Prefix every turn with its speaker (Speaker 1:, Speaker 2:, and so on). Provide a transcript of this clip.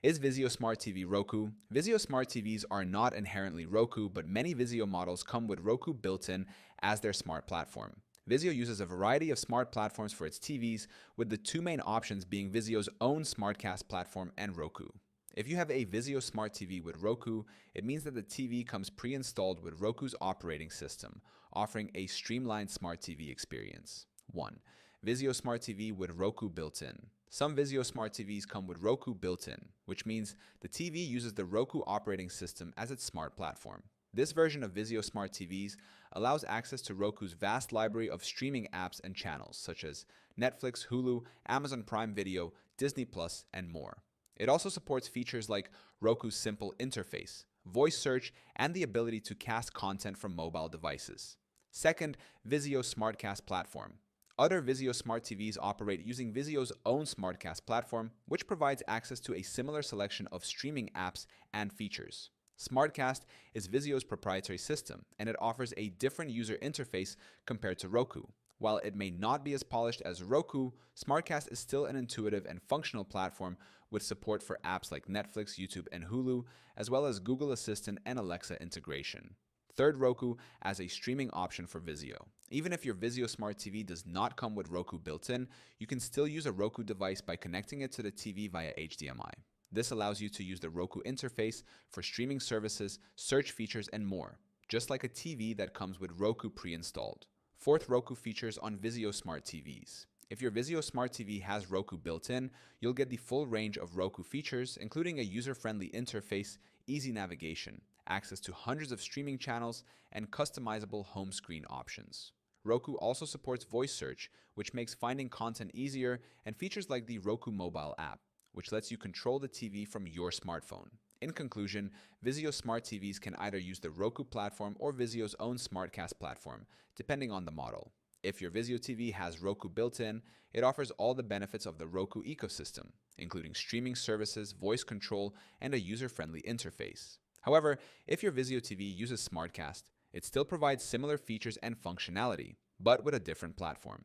Speaker 1: Is Vizio Smart TV Roku? Vizio Smart TVs are not inherently Roku, but many Vizio models come with Roku built in as their smart platform. Vizio uses a variety of smart platforms for its TVs, with the two main options being Vizio's own Smartcast platform and Roku. If you have a Vizio Smart TV with Roku, it means that the TV comes pre-installed with Roku's operating system, offering a streamlined smart TV experience. 1. Vizio Smart TV with Roku built in. Some Vizio Smart TVs come with Roku built in, which means the TV uses the Roku operating system as its smart platform. This version of Vizio Smart TVs allows access to Roku's vast library of streaming apps and channels, such as Netflix, Hulu, Amazon Prime Video, Disney Plus, and more. It also supports features like Roku's simple interface, voice search, and the ability to cast content from mobile devices. Second, Vizio Smartcast platform. Other Vizio Smart TVs operate using Vizio's own Smartcast platform, which provides access to a similar selection of streaming apps and features. Smartcast is Vizio's proprietary system, and it offers a different user interface compared to Roku. While it may not be as polished as Roku, Smartcast is still an intuitive and functional platform with support for apps like Netflix, YouTube, and Hulu, as well as Google Assistant and Alexa integration. Third, Roku as a streaming option for Vizio. Even if your Vizio Smart TV does not come with Roku built in, you can still use a Roku device by connecting it to the TV via HDMI. This allows you to use the Roku interface for streaming services, search features, and more, just like a TV that comes with Roku pre-installed. Fourth, Roku features on Vizio Smart TVs. If your Vizio Smart TV has Roku built in, you'll get the full range of Roku features, including a user-friendly interface, easy navigation, access to hundreds of streaming channels, and customizable home screen options. Roku also supports voice search, which makes finding content easier, and features like the Roku mobile app, which lets you control the TV from your smartphone. In conclusion, Vizio Smart TVs can either use the Roku platform or Vizio's own Smartcast platform, depending on the model. If your Vizio TV has Roku built in, it offers all the benefits of the Roku ecosystem, including streaming services, voice control, and a user-friendly interface. However, if your Vizio TV uses Smartcast, it still provides similar features and functionality, but with a different platform.